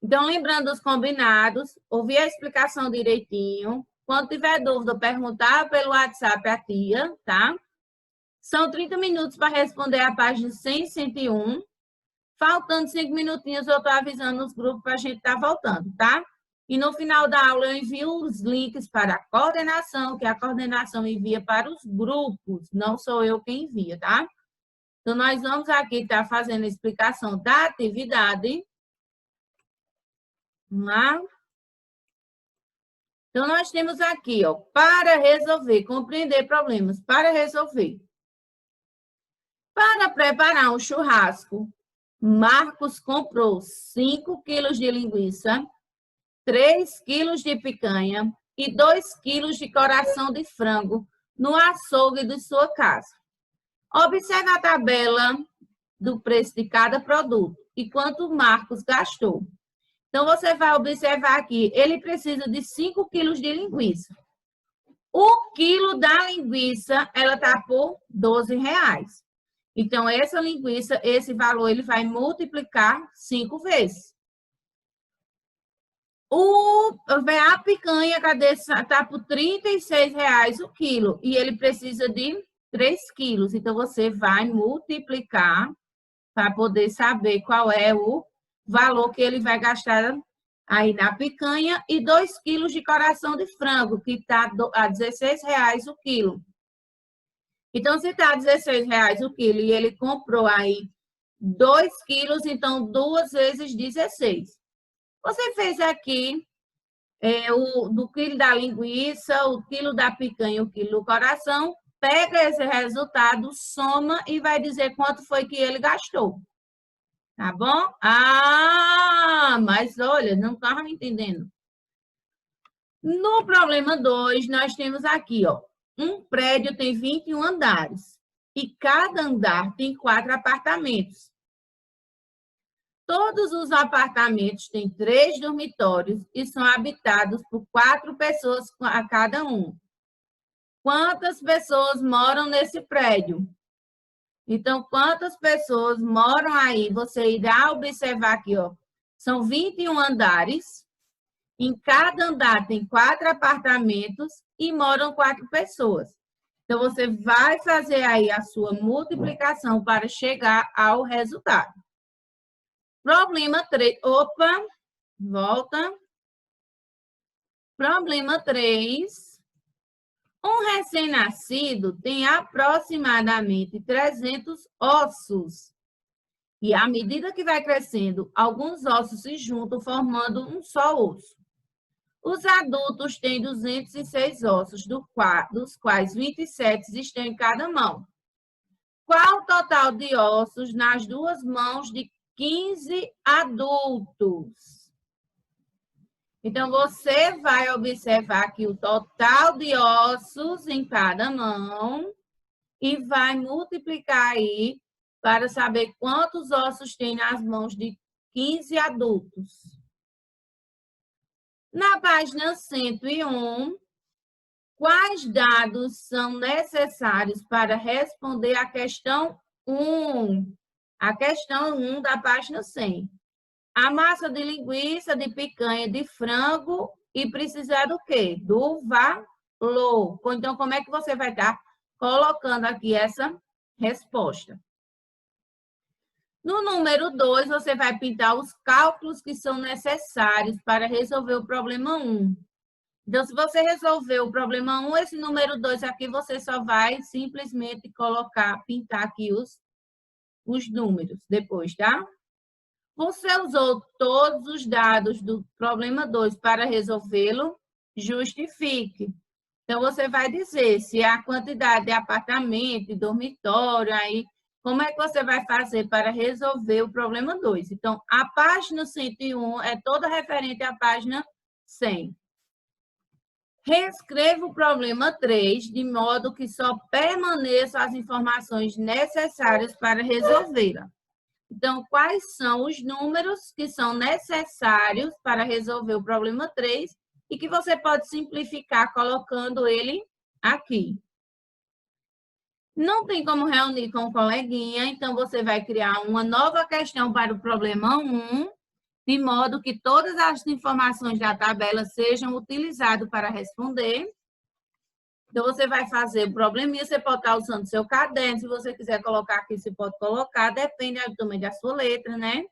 Então, lembrando os combinados, ouvir a explicação direitinho. Quando tiver dúvida, perguntar pelo WhatsApp à tia, tá? São 30 minutos para responder a página 100 e 101. Faltando 5 minutinhos, eu estou avisando os grupos para a gente estar voltando, tá? E no final da aula, eu envio os links para a coordenação, que a coordenação envia para os grupos, não sou eu quem envia, tá? Então, nós vamos aqui estar fazendo a explicação da atividade. Vamos lá? Então, nós temos aqui, ó, para resolver, compreender problemas, para resolver. Para preparar um churrasco, Marcos comprou 5 quilos de linguiça, 3 quilos de picanha e 2 quilos de coração de frango no açougue de sua casa. Observe a tabela do preço de cada produto e quanto o Marcos gastou. Então, você vai observar aqui, ele precisa de 5 quilos de linguiça. O quilo da linguiça, ela está por R$12. Então, essa linguiça, esse valor, ele vai multiplicar 5 vezes. A picanha, cadê? Está por R$36 o quilo. E ele precisa de 3 quilos. Então, você vai multiplicar para poder saber qual é o valor que ele vai gastar aí na picanha. E 2 quilos de coração de frango, que está a R$16 o quilo. Então, se está R$16 o quilo e ele comprou aí 2 quilos, então 2 vezes 16. Você fez aqui do quilo da linguiça, o quilo da picanha, o quilo do coração, pega esse resultado, soma e vai dizer quanto foi que ele gastou. Tá bom? Ah, mas olha, não estava entendendo. No problema 2, nós temos aqui, ó, um prédio tem 21 andares e cada andar tem 4 apartamentos. Todos os apartamentos têm 3 dormitórios e são habitados por 4 pessoas a cada um. Quantas pessoas moram nesse prédio? Então, quantas pessoas moram aí? Você irá observar aqui, ó. São 21 andares. Em cada andar tem 4 apartamentos e moram 4 pessoas. Então, você vai fazer aí a sua multiplicação para chegar ao resultado. Problema 3. Opa, volta. Problema 3. Um recém-nascido tem aproximadamente 300 ossos. E à medida que vai crescendo, alguns ossos se juntam formando um só osso. Os adultos têm 206 ossos, dos quais 27 estão em cada mão. Qual o total de ossos nas duas mãos de 15 adultos? Então, você vai observar aqui o total de ossos em cada mão e vai multiplicar aí para saber quantos ossos tem nas mãos de 15 adultos. Na página 101, quais dados são necessários para responder a questão 1? A questão 1 da página 100. A massa de linguiça, de picanha, de frango e precisar do quê? Do valor. Então, como é que você vai estar colocando aqui essa resposta? No número 2, você vai pintar os cálculos que são necessários para resolver o problema 1. Então, se você resolver o problema 1, esse número 2 aqui, você só vai simplesmente pintar aqui os números depois, tá? Você usou todos os dados do problema 2 para resolvê-lo? Justifique. Então, você vai dizer se a quantidade de apartamento, de dormitório, aí, como é que você vai fazer para resolver o problema 2? Então, a página 101 é toda referente à página 100. Reescreva o problema 3, de modo que só permaneçam as informações necessárias para resolvê-la. Então, quais são os números que são necessários para resolver o problema 3 e que você pode simplificar colocando ele aqui? Não tem como reunir com o coleguinha, então você vai criar uma nova questão para o problema 1 de modo que todas as informações da tabela sejam utilizadas para responder. Então, você vai fazer o probleminha, você pode estar usando seu caderno, se você quiser colocar aqui, você pode colocar, depende também da sua letra, né?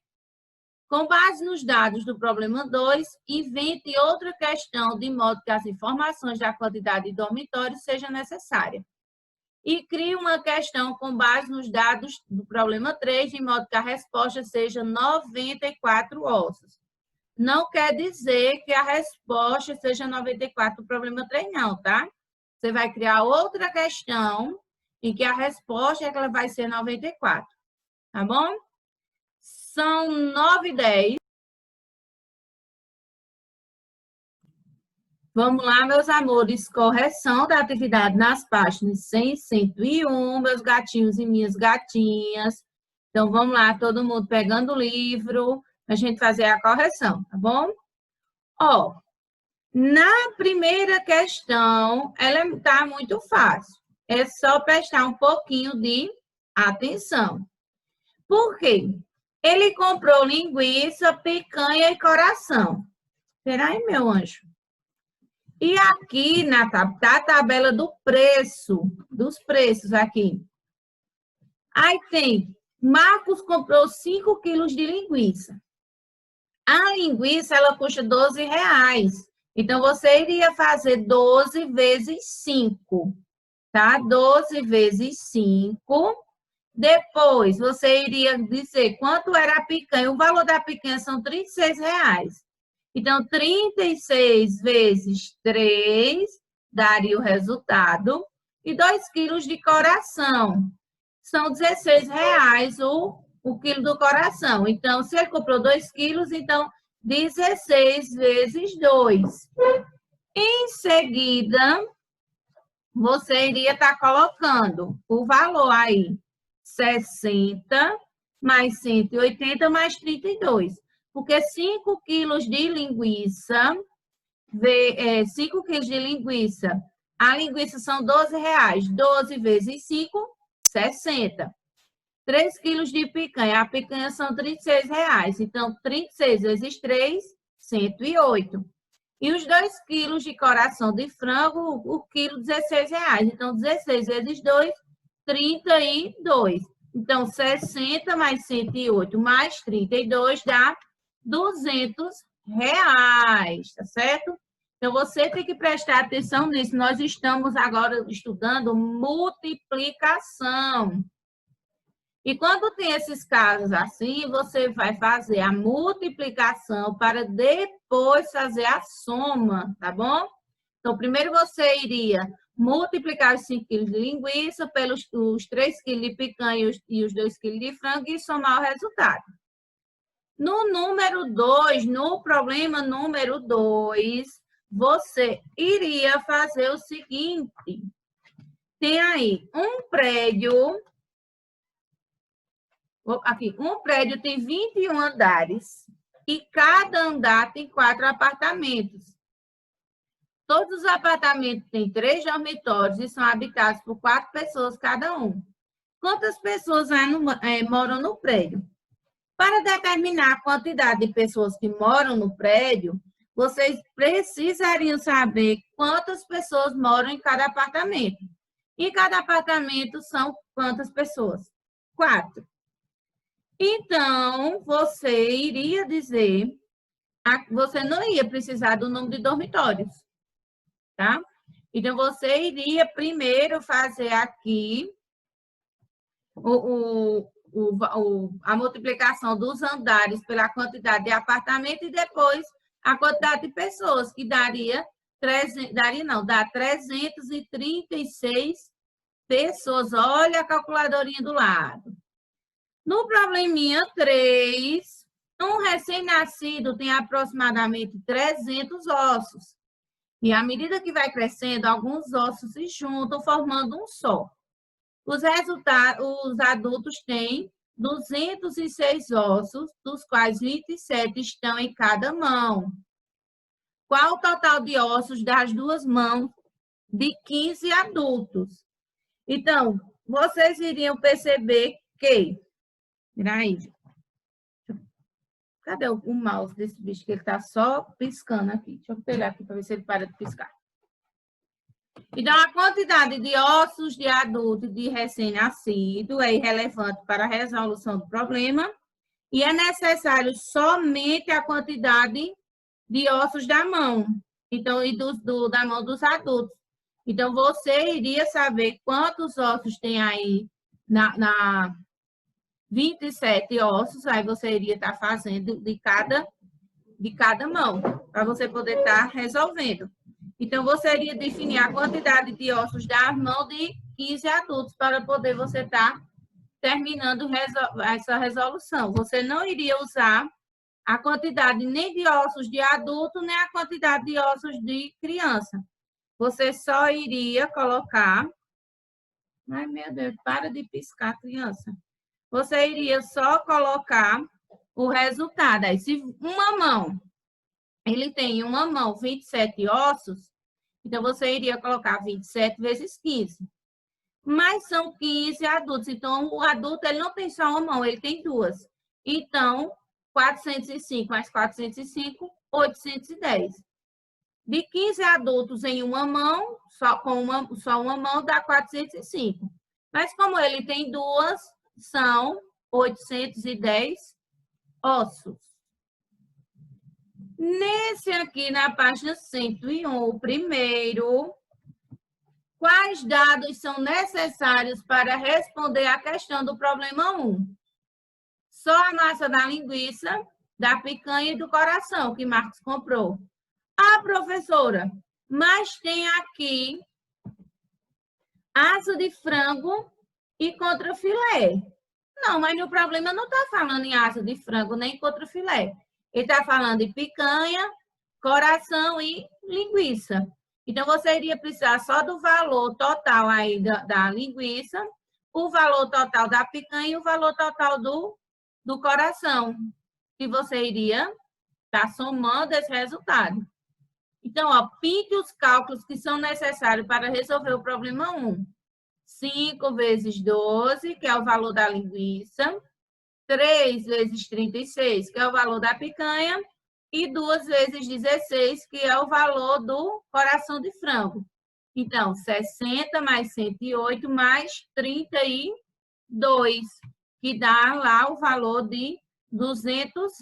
Com base nos dados do problema 2, invente outra questão de modo que as informações da quantidade de dormitórios sejam necessárias. E crie uma questão com base nos dados do problema 3, de modo que a resposta seja 94 ossos. Não quer dizer que a resposta seja 94 do problema 3, não, tá? Você vai criar outra questão em que a resposta é que ela vai ser 94, tá bom? São 9h10. Vamos lá, meus amores, correção da atividade nas páginas 100 e 101, meus gatinhos e minhas gatinhas. Então, vamos lá, todo mundo pegando o livro, a gente fazer a correção, tá bom? Ó, na primeira questão, ela está muito fácil. É só prestar um pouquinho de atenção. Por quê? Ele comprou linguiça, picanha e coração. Peraí, meu anjo. E aqui na tabela do preço, dos preços aqui. Aí tem, Marcos comprou 5 quilos de linguiça. A linguiça, ela custa R$12. Então, você iria fazer 12 vezes 5, tá? 12 vezes 5. Depois, você iria dizer quanto era a picanha. O valor da picanha são R$36. Então, 36 vezes 3 daria o resultado. E 2 quilos de coração. São R$16 o quilo do coração. Então, se ele comprou 2 quilos, então 16 vezes 2. Em seguida, você iria estar colocando o valor aí, 60 mais 180 mais 32. Porque 5 quilos de linguiça, 5 quilos de linguiça, a linguiça são R$12. 12 vezes 5, 60. 3 quilos de picanha, a picanha são R$36. Então, 36 vezes 3, 108. E os 2 quilos de coração de frango, o quilo, R$16. Então, 16 vezes 2, 32. Então, 60 mais 108 mais 32 dá R$200, tá certo? Então, você tem que prestar atenção nisso. Nós estamos agora estudando multiplicação. E quando tem esses casos assim, você vai fazer a multiplicação para depois fazer a soma, tá bom? Então, primeiro você iria multiplicar os 5 quilos de linguiça pelos os 3 quilos de picanha e os 2 quilos de frango e somar o resultado. No número 2, no problema número 2, você iria fazer o seguinte. Tem aí um prédio... Aqui, um prédio tem 21 andares e cada andar tem 4 apartamentos. Todos os apartamentos têm 3 dormitórios e são habitados por 4 pessoas cada um. Quantas pessoas moram no prédio? Para determinar a quantidade de pessoas que moram no prédio, vocês precisariam saber quantas pessoas moram em cada apartamento. E cada apartamento são quantas pessoas? 4. Então, você iria dizer, você não ia precisar do número de dormitórios, tá? Então, você iria primeiro fazer aqui a multiplicação dos andares pela quantidade de apartamento e depois a quantidade de pessoas, que dá 336 pessoas. Olha a calculadorinha do lado. No probleminha 3, um recém-nascido tem aproximadamente 300 ossos. E à medida que vai crescendo, alguns ossos se juntam, formando um só. Os adultos têm 206 ossos, dos quais 27 estão em cada mão. Qual o total de ossos das duas mãos de 15 adultos? Então, vocês iriam perceber que... Peraí. Cadê o mouse desse bicho que ele tá só piscando aqui? Deixa eu pegar aqui para ver se ele para de piscar. Então, a quantidade de ossos de adulto e de recém-nascido é irrelevante para a resolução do problema e é necessário somente a quantidade de ossos da mão, então, e da mão dos adultos. Então, você iria saber quantos ossos tem aí na 27 ossos, aí você iria estar fazendo de cada mão, para você poder estar resolvendo. Então, você iria definir a quantidade de ossos da mão de 15 adultos para poder você estar terminando essa resolução. Você não iria usar a quantidade nem de ossos de adulto, nem a quantidade de ossos de criança. Você só iria colocar... Ai, meu Deus, para de piscar, criança. Você iria só colocar o resultado. Aí, se uma mão, ele tem uma mão 27 ossos, então você iria colocar 27 vezes 15. Mas são 15 adultos. Então, o adulto ele não tem só uma mão, ele tem duas. Então, 405 mais 405, 810. De 15 adultos em uma mão, só uma mão dá 405. Mas como ele tem duas, são 810 ossos. Nesse aqui, na página 101, o primeiro, quais dados são necessários para responder à questão do problema 1? Só a massa da linguiça, da picanha e do coração que Marcos comprou. Ah, professora, mas tem aqui asa de frango e contrafilé. Não, mas no problema não está falando em asa de frango nem contrafilé. Ele está falando de picanha, coração e linguiça. Então, você iria precisar só do valor total aí da linguiça, o valor total da picanha e o valor total do coração. E você iria estar somando esse resultado. Então, ó, pinte os cálculos que são necessários para resolver o problema 1. 5 vezes 12, que é o valor da linguiça. 3 vezes 36, que é o valor da picanha. E 2 vezes 16, que é o valor do coração de frango. Então, 60 mais 108 mais 32, que dá lá o valor de R$200.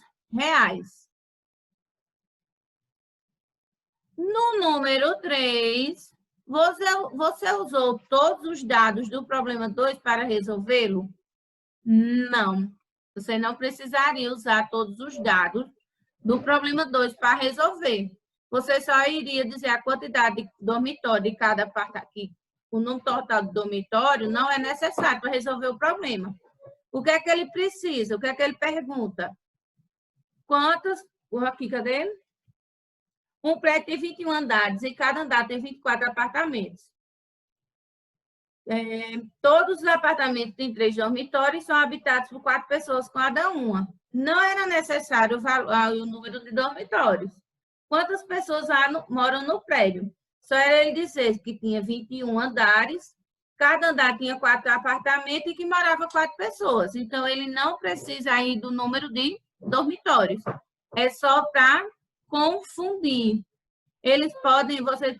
No número 3, você usou todos os dados do problema 2 para resolvê-lo? Não. Você não precisaria usar todos os dados do problema 2 para resolver. Você só iria dizer a quantidade de dormitório de cada parte aqui. O número total do dormitório não é necessário para resolver o problema. O que é que ele precisa? O que é que ele pergunta? Quantos... Aqui, cadê? Um prédio tem 21 andares e cada andar tem 24 apartamentos. Todos os apartamentos têm 3 dormitórios e são habitados por 4 pessoas cada uma. Não era necessário o número de dormitórios. Quantas pessoas moram no prédio? Só era ele dizer que tinha 21 andares, cada andar tinha 4 apartamentos e que morava 4 pessoas. Então, ele não precisa aí do número de dormitórios. É só para confundir. Eles podem,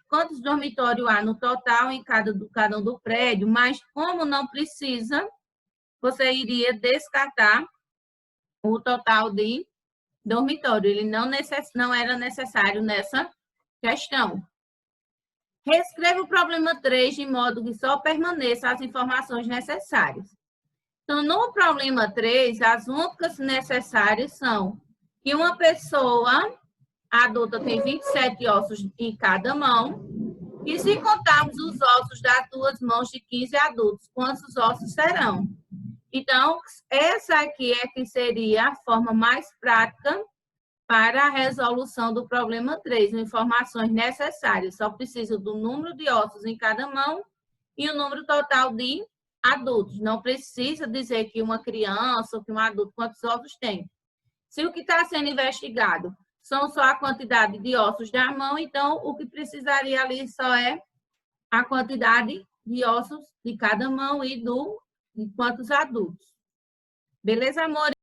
quantos dormitórios há no total em cada um do prédio, mas como não precisa, você iria descartar o total de dormitório. Ele não era necessário nessa questão. Reescreva o problema 3 de modo que só permaneçam as informações necessárias. Então, no problema 3, as únicas necessárias são que uma pessoa adulta tem 27 ossos em cada mão, e se contarmos os ossos das 2 mãos de 15 adultos, quantos ossos serão? Então, essa aqui é que seria a forma mais prática para a resolução do problema 3, informações necessárias. Só preciso do número de ossos em cada mão e o número total de adultos. Não precisa dizer que uma criança ou que um adulto, quantos ossos tem. Se o que está sendo investigado são só a quantidade de ossos da mão, então o que precisaria ali só é a quantidade de ossos de cada mão e de quantos adultos. Beleza, amor?